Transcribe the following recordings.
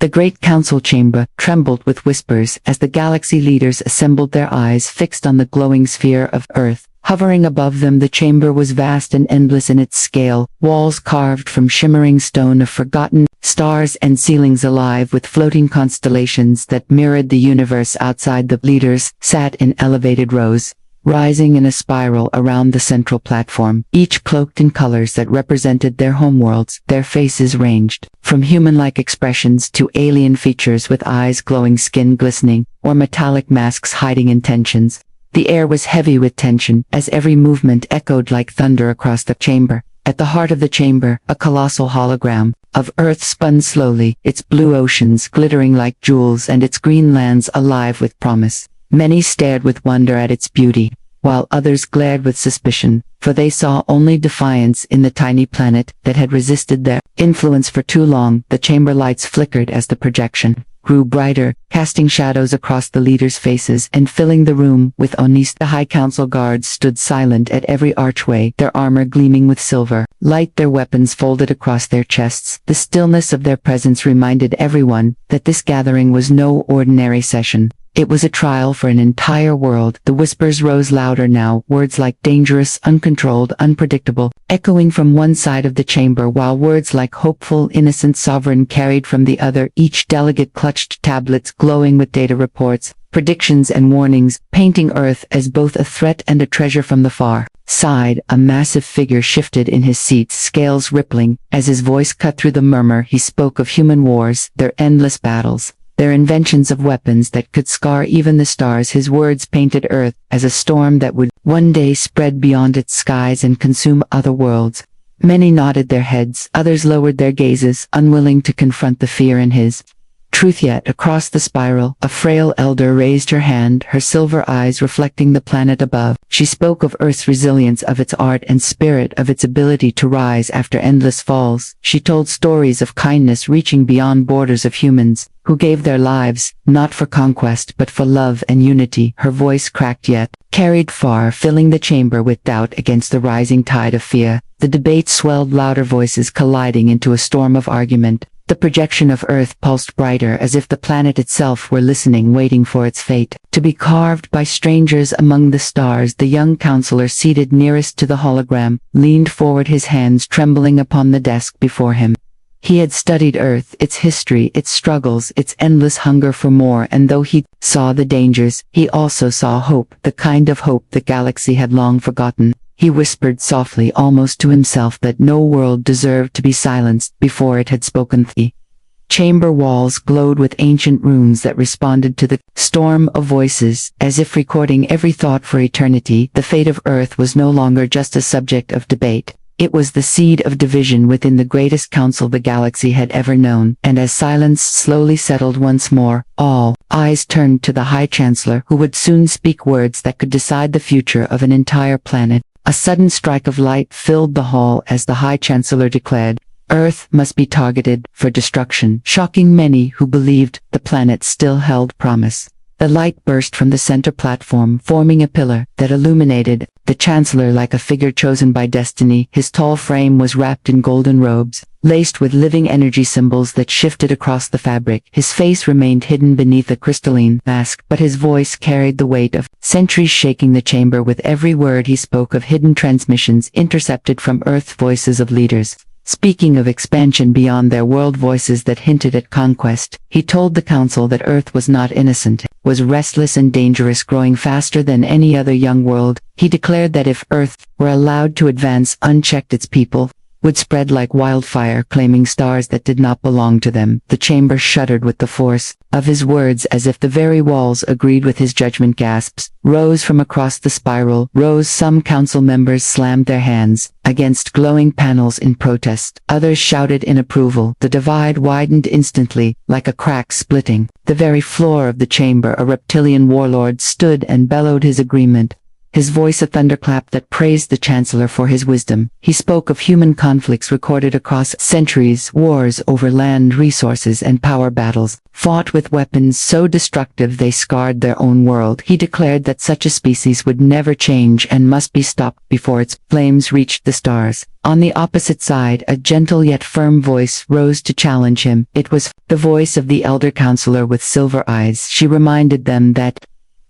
The great council chamber trembled with whispers as the galaxy leaders assembled, their eyes fixed on the glowing sphere of Earth. Hovering above them, the chamber was vast and endless in its scale, walls carved from shimmering stone of forgotten stars and ceilings alive with floating constellations that mirrored the universe outside. The leaders sat in elevated rows, rising in a spiral around the central platform, each cloaked in colors that represented their homeworlds. Their faces ranged from human-like expressions to alien features with eyes glowing, skin glistening, or metallic masks hiding intentions. The air was heavy with tension, as every movement echoed like thunder across the chamber. At the heart of the chamber, a colossal hologram of Earth spun slowly, its blue oceans glittering like jewels and its green lands alive with promise. Many stared with wonder at its beauty, while others glared with suspicion, for they saw only defiance in the tiny planet that had resisted their influence for too long. The chamber lights flickered as the projection grew brighter, casting shadows across the leaders' faces and filling the room with unease. The High Council guards stood silent at every archway, their armor gleaming with silver light, their weapons folded across their chests. The stillness of their presence reminded everyone that this gathering was no ordinary session. It was a trial for an entire world. The whispers rose louder now, words like dangerous, uncontrolled, unpredictable, echoing from one side of the chamber, while words like hopeful, innocent, sovereign carried from the other. Each delegate clutched tablets glowing with data reports, predictions and warnings, painting Earth as both a threat and a treasure. From the far side, a massive figure shifted in his seat, scales rippling. As his voice cut through the murmur, he spoke of human wars, their endless battles, their inventions of weapons that could scar even the stars. His words painted Earth as a storm that would one day spread beyond its skies and consume other worlds. Many nodded their heads, others lowered their gazes, unwilling to confront the fear in his truth. Yet across the spiral, a frail elder raised her hand, her silver eyes reflecting the planet above. She spoke of Earth's resilience, of its art and spirit, of its ability to rise after endless falls. She told stories of kindness reaching beyond borders, of humans who gave their lives, not for conquest but for love and unity. Her voice cracked yet carried far, filling the chamber with doubt against the rising tide of fear. The debate swelled, louder voices colliding into a storm of argument. The projection of Earth pulsed brighter, as if the planet itself were listening, waiting for its fate to be carved by strangers among the stars. The young counselor seated nearest to the hologram leaned forward, his hands trembling upon the desk before him. He had studied Earth, its history, its struggles, its endless hunger for more, and though he saw the dangers, he also saw hope, the kind of hope the galaxy had long forgotten. He whispered softly, almost to himself, that no world deserved to be silenced before it had spoken. The chamber walls glowed with ancient runes that responded to the storm of voices, as if recording every thought for eternity. The fate of Earth was no longer just a subject of debate. It was the seed of division within the greatest council the galaxy had ever known. And as silence slowly settled once more, all eyes turned to the High Chancellor, who would soon speak words that could decide the future of an entire planet. A sudden strike of light filled the hall as the High Chancellor declared, "Earth must be targeted for destruction," shocking many who believed the planet still held promise. The light burst from the center platform, forming a pillar that illuminated the Chancellor like a figure chosen by destiny. His tall frame was wrapped in golden robes, laced with living energy symbols that shifted across the fabric. His face remained hidden beneath a crystalline mask, but his voice carried the weight of centuries, shaking the chamber. With every word he spoke of hidden transmissions intercepted from Earth, voices of leaders speaking of expansion beyond their world, voices that hinted at conquest. He told the council that Earth was not innocent, was restless and dangerous, growing faster than any other young world. He declared that if Earth were allowed to advance unchecked, its people would spread like wildfire, claiming stars that did not belong to them. The chamber shuddered with the force of his words, as if the very walls agreed with his judgment. Gasps rose from across the spiral. Some council members slammed their hands against glowing panels in protest. Others shouted in approval. The divide widened instantly, like a crack splitting the very floor of the chamber. A reptilian warlord stood and bellowed his agreement, his voice a thunderclap that praised the Chancellor for his wisdom. He spoke of human conflicts recorded across centuries, wars over land resources and power battles, fought with weapons so destructive they scarred their own world. He declared that such a species would never change and must be stopped before its flames reached the stars. On the opposite side, a gentle yet firm voice rose to challenge him. It was the voice of the elder counselor with silver eyes. She reminded them that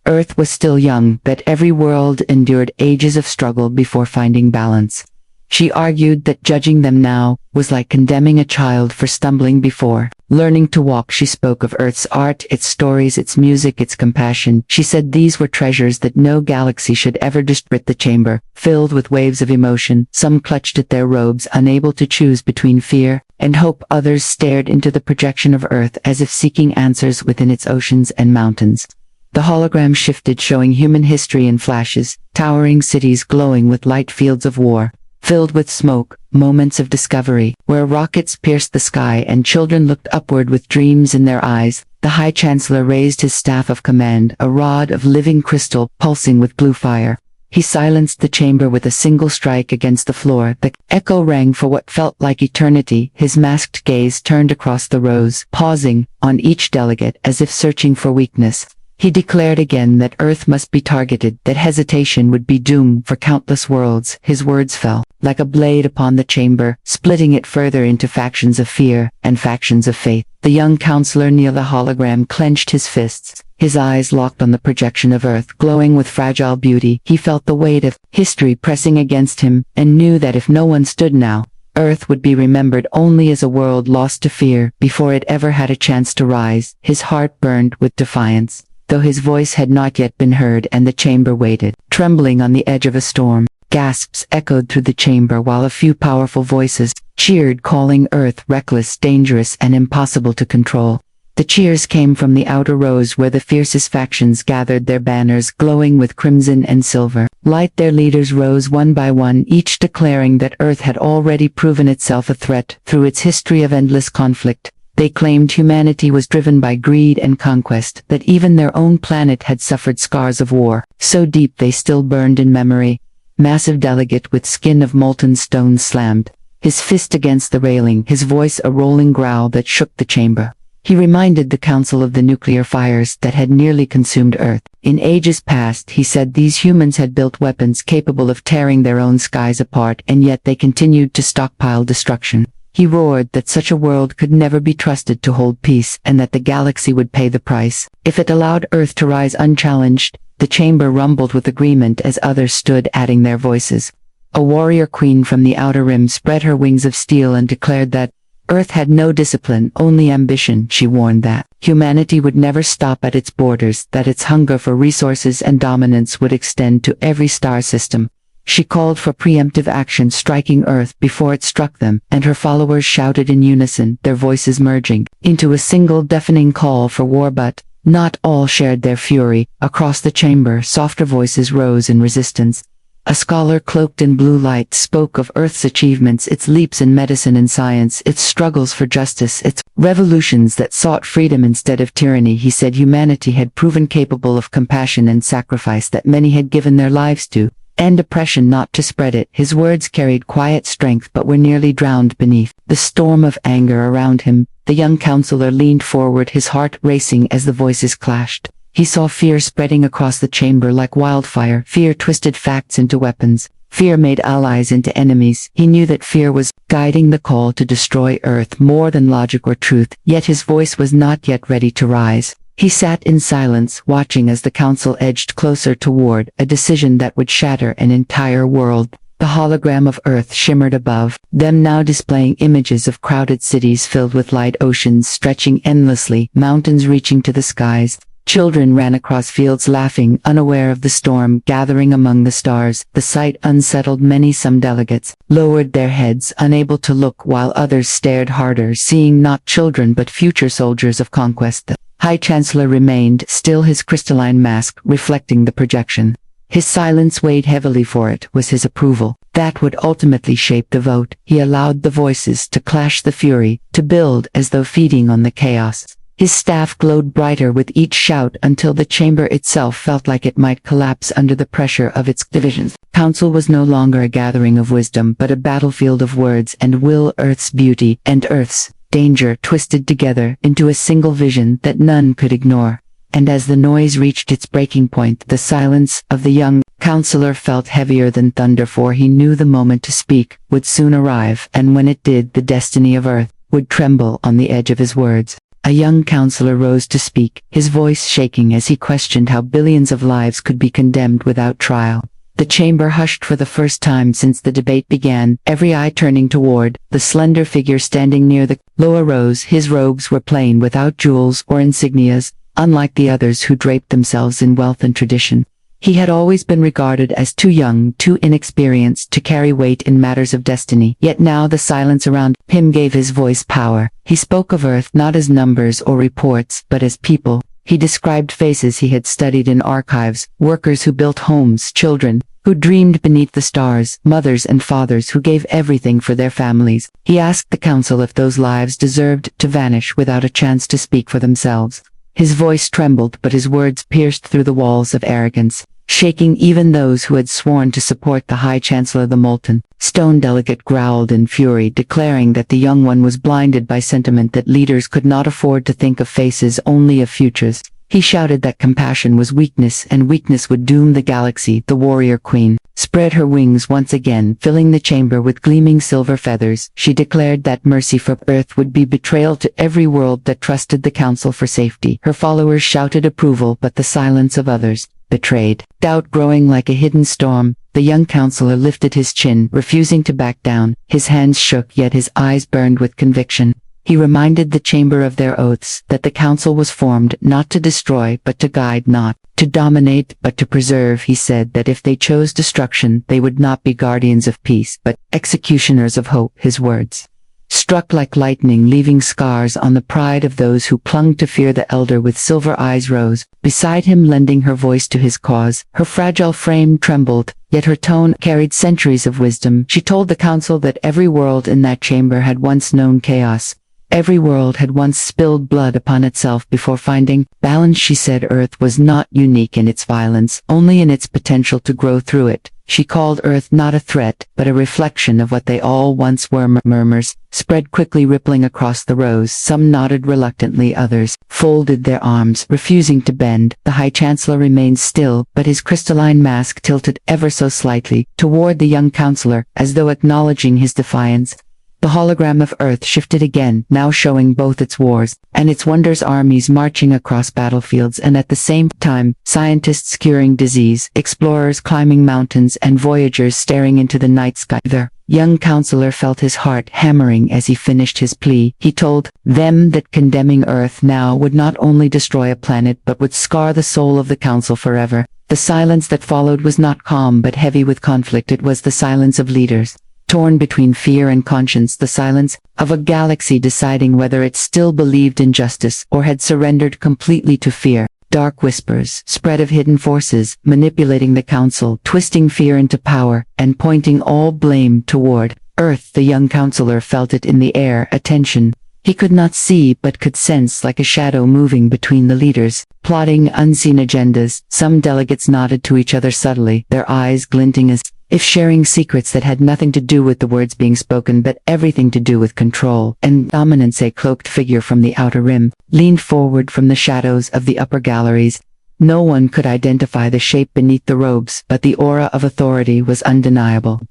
Earth was still young, that every world endured ages of struggle before finding balance. She argued that judging them now was like condemning a child for stumbling before learning to walk. She spoke of Earth's art, its stories, its music, its compassion. She said these were treasures that no galaxy should ever destroy. The chamber, filled with waves of emotion, some clutched at their robes, unable to choose between fear and hope. Others stared into the projection of Earth as if seeking answers within its oceans and mountains. The hologram shifted, showing human history in flashes, towering cities glowing with light, fields of war filled with smoke, moments of discovery, where rockets pierced the sky and children looked upward with dreams in their eyes. The High Chancellor raised his staff of command, a rod of living crystal pulsing with blue fire. He silenced the chamber with a single strike against the floor. The echo rang for what felt like eternity. His masked gaze turned across the rows, pausing on each delegate as if searching for weakness. He declared again that Earth must be targeted, that hesitation would be doom for countless worlds. His words fell like a blade upon the chamber, splitting it further into factions of fear and factions of faith. The young counselor near the hologram clenched his fists, his eyes locked on the projection of Earth, glowing with fragile beauty. He felt the weight of history pressing against him, and knew that if no one stood now, Earth would be remembered only as a world lost to fear before it ever had a chance to rise. His heart burned with defiance, though his voice had not yet been heard, and the chamber waited, trembling on the edge of a storm. Gasps echoed through the chamber while a few powerful voices cheered, calling Earth reckless, dangerous, and impossible to control. The cheers came from the outer rows where the fiercest factions gathered, their banners glowing with crimson and silver. Light their leaders rose one by one, each declaring that Earth had already proven itself a threat through its history of endless conflict. They claimed humanity was driven by greed and conquest, that even their own planet had suffered scars of war, so deep they still burned in memory. Massive delegate with skin of molten stone slammed his fist against the railing, his voice a rolling growl that shook the chamber. He reminded the council of the nuclear fires that had nearly consumed Earth. In ages past, he said, these humans had built weapons capable of tearing their own skies apart, and yet they continued to stockpile destruction. He roared that such a world could never be trusted to hold peace, and that the galaxy would pay the price if it allowed Earth to rise unchallenged. The chamber rumbled with agreement as others stood, adding their voices. A warrior queen from the outer rim spread her wings of steel and declared that Earth had no discipline, only ambition. She warned that humanity would never stop at its borders, that its hunger for resources and dominance would extend to every star system. She called for preemptive action, striking Earth before it struck them, and her followers shouted in unison, their voices merging into a single deafening call for war. But not all shared their fury. Across the chamber, softer voices rose in resistance. A scholar cloaked in blue light spoke of Earth's achievements, its leaps in medicine and science, its struggles for justice, its revolutions that sought freedom instead of tyranny. He said humanity had proven capable of compassion and sacrifice, that many had given their lives to end oppression, not to spread it. His words carried quiet strength but were nearly drowned beneath the storm of anger around him. The young counselor leaned forward, his heart racing as the voices clashed. He saw fear spreading across the chamber like wildfire. Fear twisted facts into weapons. Fear made allies into enemies. He knew that fear was guiding the call to destroy Earth more than logic or truth, yet his voice was not yet ready to rise. He sat in silence, watching as the council edged closer toward a decision that would shatter an entire world. The hologram of Earth shimmered above them, now displaying images of crowded cities filled with light, oceans stretching endlessly, mountains reaching to the skies. Children ran across fields laughing, unaware of the storm gathering among the stars. The sight unsettled many. Some delegates lowered their heads, unable to look, while others stared harder, seeing not children but future soldiers of conquest. The High Chancellor remained still, his crystalline mask reflecting the projection. His silence weighed heavily, for it was his approval that would ultimately shape the vote. He allowed the voices to clash, the fury to build as though feeding on the chaos. His staff glowed brighter with each shout until the chamber itself felt like it might collapse under the pressure of its divisions. Council was no longer a gathering of wisdom but a battlefield of words and will, Earth's beauty and Earth's danger twisted together into a single vision that none could ignore. And as the noise reached its breaking point, the silence of the young counselor felt heavier than thunder, for he knew the moment to speak would soon arrive, and when it did, the destiny of Earth would tremble on the edge of his words. A young counselor rose to speak, his voice shaking as he questioned how billions of lives could be condemned without trial. The chamber hushed for the first time since the debate began, every eye turning toward the slender figure standing near the lower rows. His robes were plain, without jewels or insignias, unlike the others who draped themselves in wealth and tradition. He had always been regarded as too young, too inexperienced to carry weight in matters of destiny, yet now the silence around him gave his voice power. He spoke of Earth not as numbers or reports, but as people. He described faces he had studied in archives, workers who built homes, children who dreamed beneath the stars, mothers and fathers who gave everything for their families. He asked the council if those lives deserved to vanish without a chance to speak for themselves. His voice trembled, but his words pierced through the walls of arrogance, shaking even those who had sworn to support the High Chancellor. The molten stone delegate growled in fury, declaring that the young one was blinded by sentiment, that leaders could not afford to think of faces, only of futures. He shouted that compassion was weakness, and weakness would doom the galaxy. The warrior queen spread her wings once again, filling the chamber with gleaming silver feathers. She declared that mercy for Earth would be betrayal to every world that trusted the council for safety. Her followers shouted approval, but the silence of others betrayed doubt. Growing like a hidden storm, the young counselor lifted his chin, refusing to back down. His hands shook, yet his eyes burned with conviction. He reminded the chamber of their oaths, that the council was formed not to destroy but to guide, not to dominate but to preserve. He said that if they chose destruction, they would not be guardians of peace but executioners of hope. His words struck like lightning, leaving scars on the pride of those who clung to fear. The elder with silver eyes rose beside him, lending her voice to his cause. Her fragile frame trembled, yet her tone carried centuries of wisdom. She told the council that every world in that chamber had once known chaos. Every world had once spilled blood upon itself before finding balance. She said Earth was not unique in its violence, only in its potential to grow through it. She called Earth not a threat, but a reflection of what they all once were. Murmurs spread quickly, rippling across the rows. Some nodded reluctantly, others folded their arms, refusing to bend. The High Chancellor remained still, but his crystalline mask tilted ever so slightly toward the young counselor, as though acknowledging his defiance. The hologram of Earth shifted again, now showing both its wars and its wonders, armies marching across battlefields, and at the same time, scientists curing disease, explorers climbing mountains, and voyagers staring into the night sky. The young counselor felt his heart hammering as he finished his plea. He told them that condemning Earth now would not only destroy a planet but would scar the soul of the council forever. The silence that followed was not calm but heavy with conflict. It was the silence of leaders torn between fear and conscience, the silence of a galaxy deciding whether it still believed in justice or had surrendered completely to fear. Dark whispers spread of hidden forces manipulating the council, twisting fear into power, and pointing all blame toward Earth. The young counselor felt it in the air, a tension he could not see but could sense, like a shadow moving between the leaders, plotting unseen agendas. Some delegates nodded to each other subtly, their eyes glinting as if sharing secrets that had nothing to do with the words being spoken but everything to do with control and dominance. A cloaked figure from the outer rim leaned forward from the shadows of the upper galleries. No one could identify the shape beneath the robes, but the aura of authority was undeniable.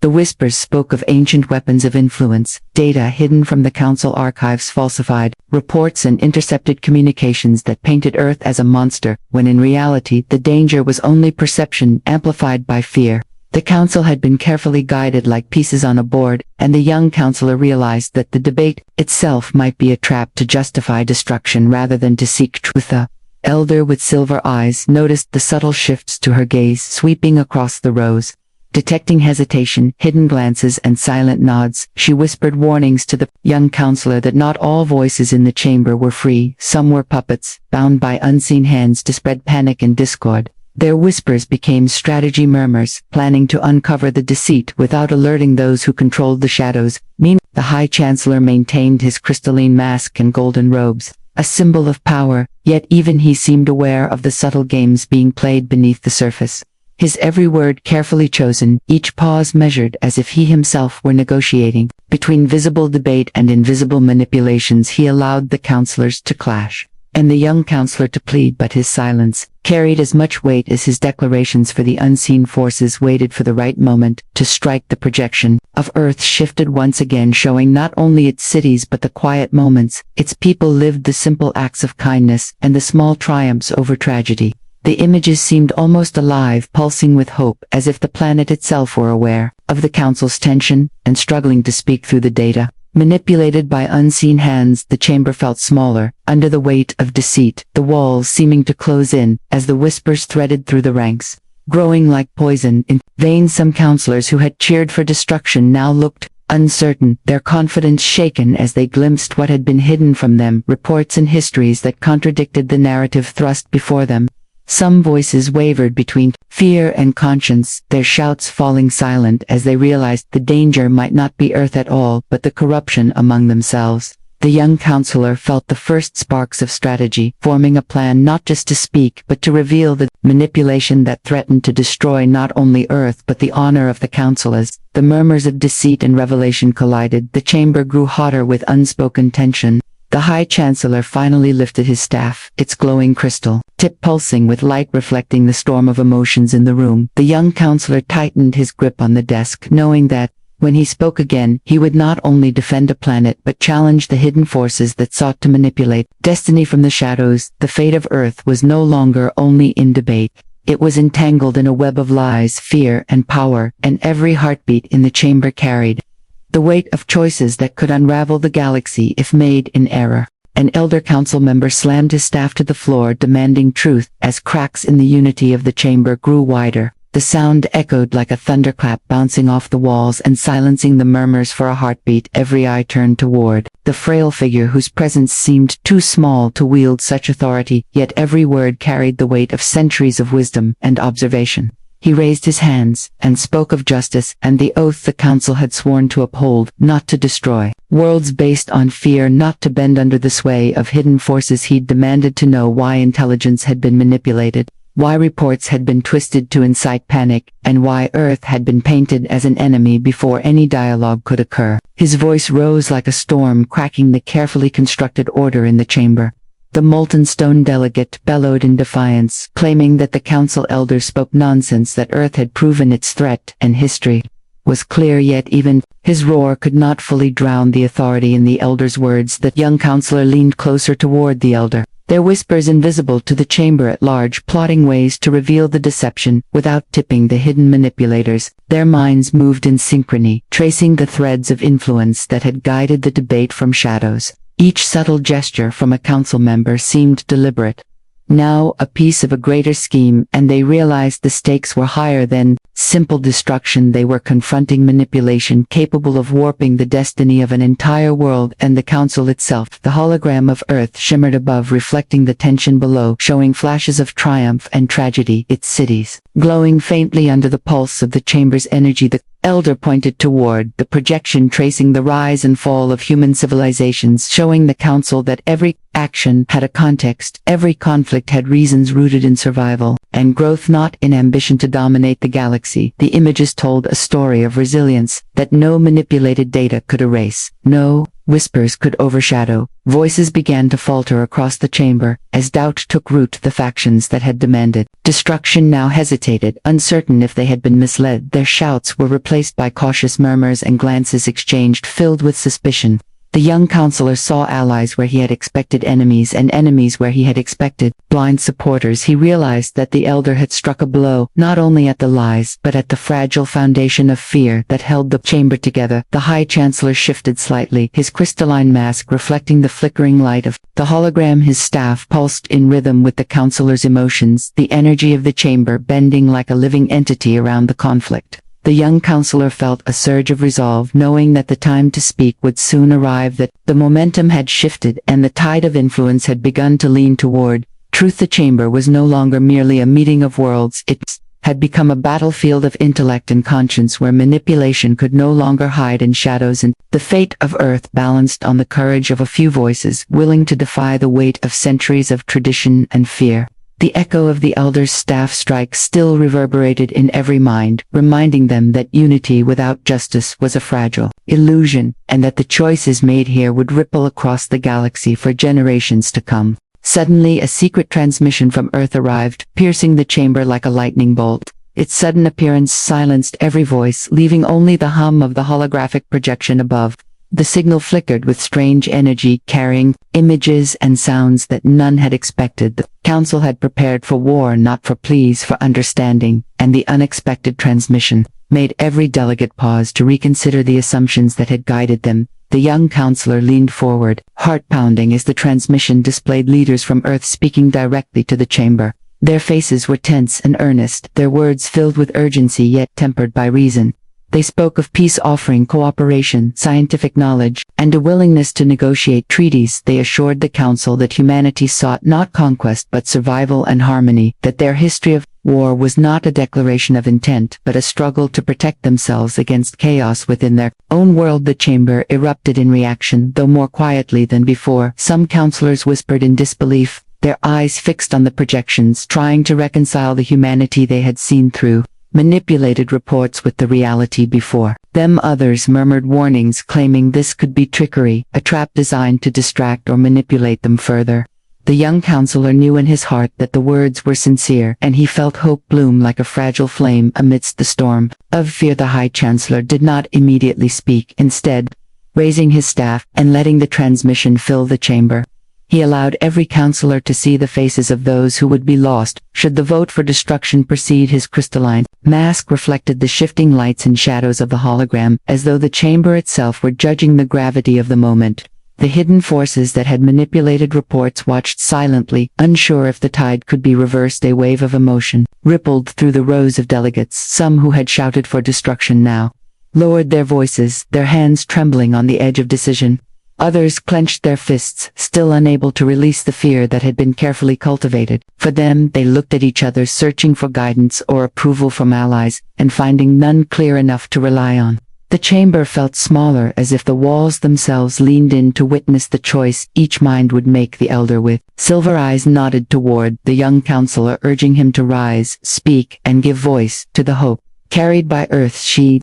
The whispers spoke of ancient weapons of influence, data hidden from the council archives, falsified reports and intercepted communications that painted Earth as a monster, when in reality the danger was only perception amplified by fear. The council had been carefully guided like pieces on a board, and the young counselor realized that the debate itself might be a trap to justify destruction rather than to seek truth. The elder with silver eyes noticed the subtle shifts to her gaze sweeping across the rows. Detecting hesitation, hidden glances, and silent nods, she whispered warnings to the young counselor that not all voices in the chamber were free. Some were puppets, bound by unseen hands to spread panic and discord. Their whispers became strategy murmurs, planning to uncover the deceit without alerting those who controlled the shadows. Meanwhile, the High Chancellor maintained his crystalline mask and golden robes. a symbol of power, yet even he seemed aware of the subtle games being played beneath the surface. His every word carefully chosen, each pause measured as if he himself were negotiating. Between visible debate and invisible manipulations he allowed the counselors to clash, and the young counselor to plead, but his silence carried as much weight as his declarations, for the unseen forces waited for the right moment to strike. The projection of Earth shifted once again, showing not only its cities but the quiet moments its people lived, the simple acts of kindness and the small triumphs over tragedy. The images seemed almost alive, pulsing with hope, as if the planet itself were aware of the council's tension and struggling to speak through the data. Manipulated by unseen hands, the chamber felt smaller under the weight of deceit, the walls seeming to close in as the whispers threaded through the ranks, growing like poison. In vain some counselors who had cheered for destruction now looked uncertain, their confidence shaken as they glimpsed what had been hidden from them, reports and histories that contradicted the narrative thrust before them. Some voices wavered between fear and conscience, their shouts falling silent as they realized the danger might not be Earth at all, but the corruption among themselves. The young counselor felt the first sparks of strategy, forming a plan not just to speak but to reveal the manipulation that threatened to destroy not only Earth but the honor of the council. As the murmurs of deceit and revelation collided, the chamber grew hotter with unspoken tension. The High Chancellor finally lifted his staff, its glowing crystal tip pulsing with light reflecting the storm of emotions in the room. The young counselor tightened his grip on the desk, knowing that, when he spoke again, he would not only defend a planet but challenge the hidden forces that sought to manipulate destiny from the shadows. The fate of Earth was no longer only in debate. It was entangled in a web of lies, fear, and power, and every heartbeat in the chamber carried the weight of choices that could unravel the galaxy if made in error. An elder council member slammed his staff to the floor, demanding truth. As cracks in the unity of the chamber grew wider, the sound echoed like a thunderclap, bouncing off the walls and silencing the murmurs for a heartbeat. Every eye turned toward the frail figure whose presence seemed too small to wield such authority, yet every word carried the weight of centuries of wisdom and observation. He raised his hands and spoke of justice and the oath the council had sworn to uphold, not to destroy worlds based on fear, not to bend under the sway of hidden forces. He demanded to know why intelligence had been manipulated, why reports had been twisted to incite panic, and why Earth had been painted as an enemy before any dialogue could occur. His voice rose like a storm, cracking the carefully constructed order in the chamber. The molten stone delegate bellowed in defiance, claiming that the council elders spoke nonsense, that Earth had proven its threat, and history was clear. Yet even his roar could not fully drown the authority in the elder's words. The young counselor leaned closer toward the elder, their whispers invisible to the chamber at large, plotting ways to reveal the deception without tipping the hidden manipulators. Their minds moved in synchrony, tracing the threads of influence that had guided the debate from shadows. Each subtle gesture from a council member seemed deliberate, now a piece of a greater scheme, and they realized the stakes were higher than simple destruction. They were confronting manipulation capable of warping the destiny of an entire world and the council itself. The hologram of Earth shimmered above, reflecting the tension below, showing flashes of triumph and tragedy, its cities glowing faintly under the pulse of the chamber's energy. The elder pointed toward the projection, tracing the rise and fall of human civilizations, showing the council that every action had a context, every conflict had reasons rooted in survival and growth, not in ambition to dominate the galaxy. The images told a story of resilience that no manipulated data could erase, no whispers could overshadow. Voices began to falter across the chamber as doubt took root. The factions that had demanded destruction now hesitated, uncertain if they had been misled. Their shouts were replaced by cautious murmurs and glances exchanged filled with suspicion. The young counselor saw allies where he had expected enemies, and enemies where he had expected blind supporters. He realized that the elder had struck a blow, not only at the lies, but at the fragile foundation of fear that held the chamber together. The High Chancellor shifted slightly, his crystalline mask reflecting the flickering light of the hologram. His staff pulsed in rhythm with the counselor's emotions, the energy of the chamber bending like a living entity around the conflict. The young counselor felt a surge of resolve, knowing that the time to speak would soon arrive, that the momentum had shifted and the tide of influence had begun to lean toward truth. The chamber was no longer merely a meeting of worlds, it had become a battlefield of intellect and conscience, where manipulation could no longer hide in shadows and The fate of Earth balanced on the courage of a few voices willing to defy the weight of centuries of tradition and fear. The echo of the elders' staff strike still reverberated in every mind, reminding them that unity without justice was a fragile illusion, and that the choices made here would ripple across the galaxy for generations to come. Suddenly, a secret transmission from Earth arrived, piercing the chamber like a lightning bolt. Its sudden appearance silenced every voice, leaving only the hum of the holographic projection above. The signal flickered with strange energy, carrying images and sounds that none had expected. The council had prepared for war, not for pleas for understanding, and the unexpected transmission made every delegate pause to reconsider the assumptions that had guided them. The young counselor leaned forward, heart pounding as the transmission displayed leaders from Earth speaking directly to the chamber. Their faces were tense and earnest, their words filled with urgency yet tempered by reason. They spoke of peace offering cooperation, scientific knowledge, and a willingness to negotiate treaties. They assured the council that humanity sought not conquest but survival and harmony, that their history of war was not a declaration of intent but a struggle to protect themselves against chaos within their own world. The chamber erupted in reaction, though more quietly than before. Some counselors whispered in disbelief, their eyes fixed on the projections, trying to reconcile the humanity they had seen through manipulated reports with the reality before them. Others murmured warnings, claiming this could be trickery, a trap designed to distract or manipulate them further. The young counselor knew in his heart that the words were sincere, and he felt hope bloom like a fragile flame amidst the storm of fear. The High Chancellor did not immediately speak, instead, raising his staff and letting the transmission fill the chamber. He allowed every counselor to see the faces of those who would be lost should the vote for destruction precede. His crystalline mask reflected the shifting lights and shadows of the hologram, as though the chamber itself were judging the gravity of the moment. The hidden forces that had manipulated reports watched silently, unsure if the tide could be reversed. A wave of emotion rippled through the rows of delegates. Some who had shouted for destruction now lowered their voices, their hands trembling on the edge of decision. Others clenched their fists, still unable to release the fear that had been carefully cultivated. For them, they looked at each other, searching for guidance or approval from allies, and finding none clear enough to rely on. The chamber felt smaller, as if the walls themselves leaned in to witness the choice each mind would make. The elder with silver eyes nodded toward the young counselor, urging him to rise, speak, and give voice to the hope carried by Earth. She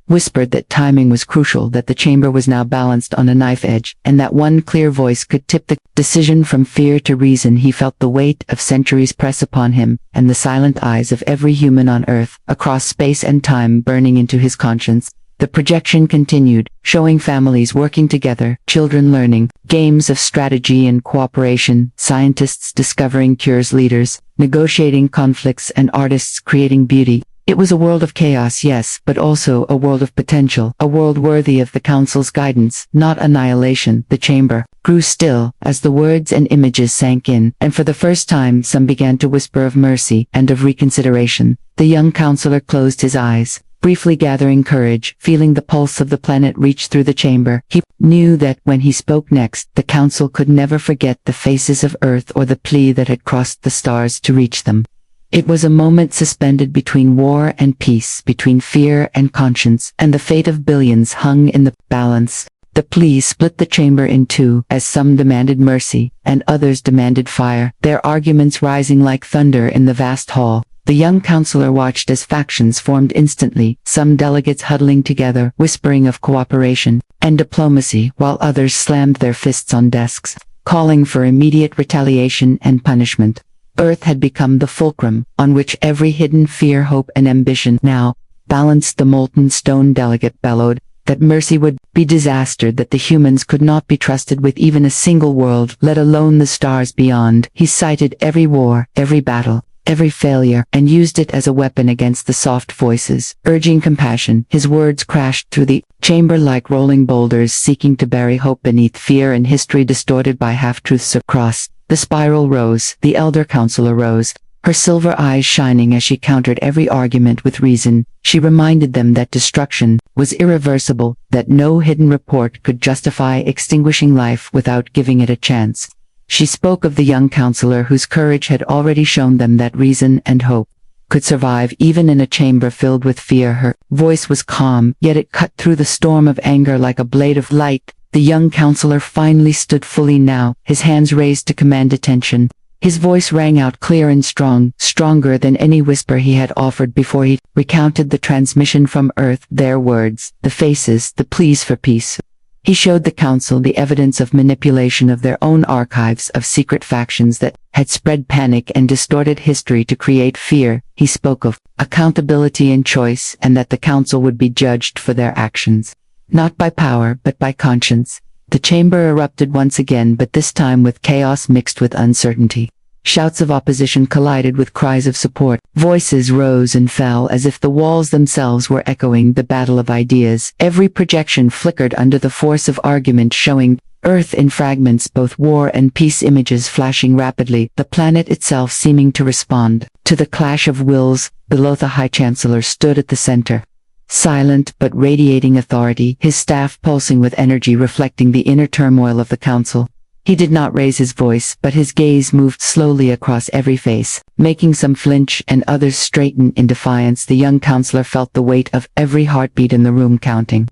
whispered that timing was crucial, that the chamber was now balanced on a knife edge, and that one clear voice could tip the decision from fear to reason. He felt the weight of centuries press upon him, and the silent eyes of every human on Earth, across space and time, burning into his conscience. The projection continued, showing families working together, children learning games of strategy and cooperation, scientists discovering cures, leaders negotiating conflicts, and artists creating beauty. It was a world of chaos, yes, but also a world of potential, a world worthy of the Council's guidance, not annihilation. The chamber grew still as the words and images sank in, and for the first time some began to whisper of mercy and of reconsideration. The young counselor closed his eyes, briefly gathering courage, feeling the pulse of the planet reach through the chamber. He knew that when he spoke next, the Council could never forget the faces of Earth or the plea that had crossed the stars to reach them. It was a moment suspended between war and peace, between fear and conscience, and the fate of billions hung in the balance. The plea split the chamber in two, as some demanded mercy, and others demanded fire, their arguments rising like thunder in the vast hall. The young counselor watched as factions formed instantly, some delegates huddling together, whispering of cooperation and diplomacy, while others slammed their fists on desks, calling for immediate retaliation and punishment. Earth had become the fulcrum, on which every hidden fear, hope, and ambition now balanced. The molten stone delegate bellowed that mercy would be disaster, that the humans could not be trusted with even a single world, let alone the stars beyond. He cited every war, every battle, every failure, and used it as a weapon against the soft voices, urging compassion. His words crashed through the chamber like rolling boulders, seeking to bury hope beneath fear and history distorted by half-truths. Across the spiral rose, the elder counselor rose, her silver eyes shining as she countered every argument with reason. She reminded them that destruction was irreversible, that no hidden report could justify extinguishing life without giving it a chance. She spoke of the young counselor whose courage had already shown them that reason and hope could survive even in a chamber filled with fear. Her voice was calm, yet it cut through the storm of anger like a blade of light. The young counselor finally stood fully now, his hands raised to command attention. His voice rang out clear and strong, stronger than any whisper he had offered before. He recounted the transmission from Earth, their words, the faces, the pleas for peace. He showed the council the evidence of manipulation of their own archives of secret factions that had spread panic and distorted history to create fear. He spoke of accountability and choice, and that the council would be judged for their actions, not by power but by conscience. The chamber erupted once again, but this time with chaos mixed with uncertainty. Shouts of opposition collided with cries of support. Voices rose and fell as if the walls themselves were echoing the battle of ideas. Every projection flickered under the force of argument, showing Earth in fragments, both war and peace images flashing rapidly, the planet itself seeming to respond to the clash of wills. Below, the High Chancellor stood at the center, silent but radiating authority, his staff pulsing with energy reflecting the inner turmoil of the council. He did not raise his voice, but his gaze moved slowly across every face, making some flinch and others straighten in defiance. The young counselor felt the weight of every heartbeat in the room, counting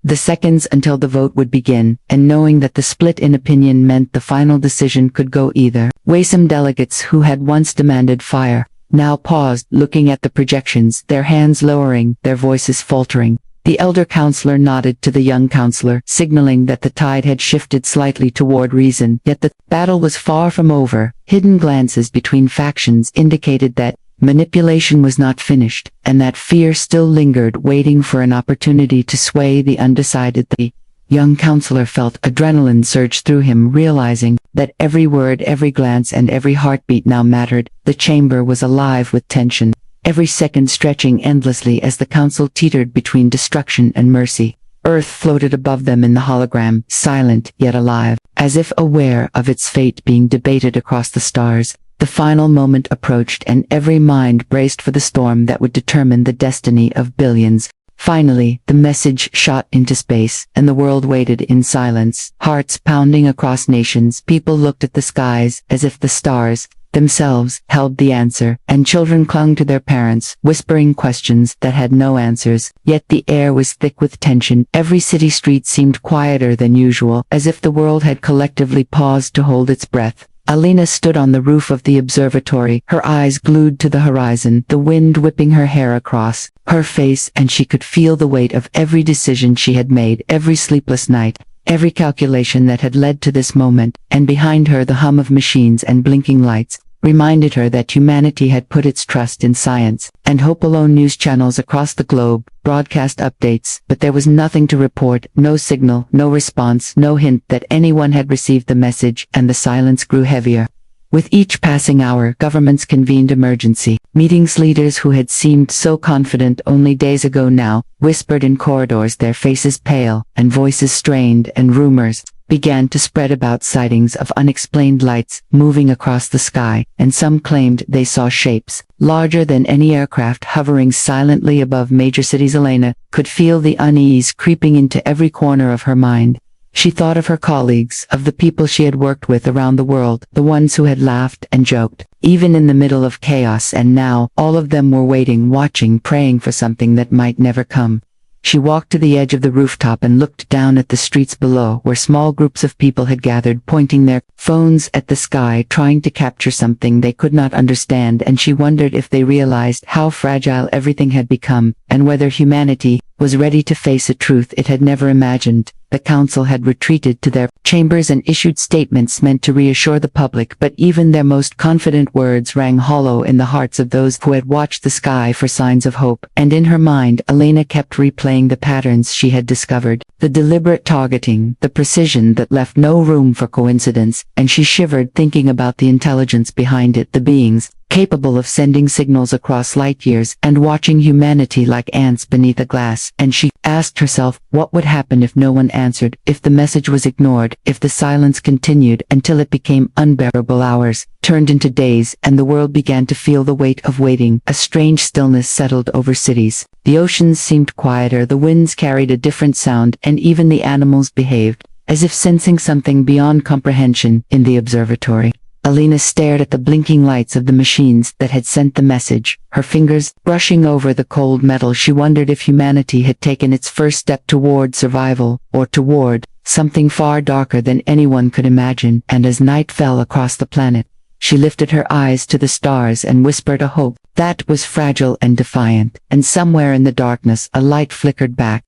the seconds until the vote would begin, and knowing that the split in opinion meant the final decision could go either way. Some delegates who had once demanded fire now paused, looking at the projections, their hands lowering, their voices faltering. The elder counselor nodded to the young counselor, signaling that the tide had shifted slightly toward reason, yet the battle was far from over. Hidden glances between factions indicated that manipulation was not finished, and that fear still lingered, waiting for an opportunity to sway the undecided. The young counselor felt adrenaline surge through him, realizing that every word, every glance, and every heartbeat now mattered. The chamber was alive with tension, every second stretching endlessly as the council teetered between destruction and mercy. Earth floated above them in the hologram, silent yet alive, as if aware of its fate being debated across the stars. The final moment approached, and every mind braced for the storm that would determine the destiny of billions. Finally, the message shot into space, and the world waited in silence, hearts pounding across nations. People looked at the skies as if the stars themselves held the answer, and children clung to their parents, whispering questions that had no answers. Yet the air was thick with tension. Every city street seemed quieter than usual, as if the world had collectively paused to hold its breath. Alina stood on the roof of the observatory, her eyes glued to the horizon, the wind whipping her hair across her face, and she could feel the weight of every decision she had made, every sleepless night, every calculation that had led to this moment. And behind her, the hum of machines and blinking lights reminded her that humanity had put its trust in science and hope alone. News channels across the globe broadcast updates, but there was nothing to report, no signal, no response, no hint that anyone had received the message, and the silence grew heavier. With each passing hour, governments convened emergency meetings. Leaders who had seemed so confident only days ago now whispered in corridors, their faces pale and voices strained, and rumors began to spread about sightings of unexplained lights moving across the sky, and some claimed they saw shapes larger than any aircraft hovering silently above major cities. Elena could feel the unease creeping into every corner of her mind. She thought of her colleagues, of the people she had worked with around the world, the ones who had laughed and joked, even in the middle of chaos, and now all of them were waiting, watching, praying for something that might never come. She walked to the edge of the rooftop and looked down at the streets below, where small groups of people had gathered, pointing their phones at the sky, trying to capture something they could not understand. And she wondered if they realized how fragile everything had become, and whether humanity was ready to face a truth it had never imagined. The council had retreated to their chambers and issued statements meant to reassure the public, but even their most confident words rang hollow in the hearts of those who had watched the sky for signs of hope. And in her mind, Elena kept replaying the patterns she had discovered, the deliberate targeting, the precision that left no room for coincidence, and she shivered thinking about the intelligence behind it, the beings capable of sending signals across light years and watching humanity like ants beneath a glass. And she asked herself, what would happen if no one answered, if the message was ignored, if the silence continued until it became unbearable? Hours turned into days, and the world began to feel the weight of waiting. A strange stillness settled over cities. The oceans seemed quieter, the winds carried a different sound, and even the animals behaved as if sensing something beyond comprehension. In the observatory, Alina stared at the blinking lights of the machines that had sent the message, her fingers brushing over the cold metal. She wondered if humanity had taken its first step toward survival, or toward something far darker than anyone could imagine. And as night fell across the planet, she lifted her eyes to the stars and whispered a hope that was fragile and defiant. And somewhere in the darkness a light flickered back,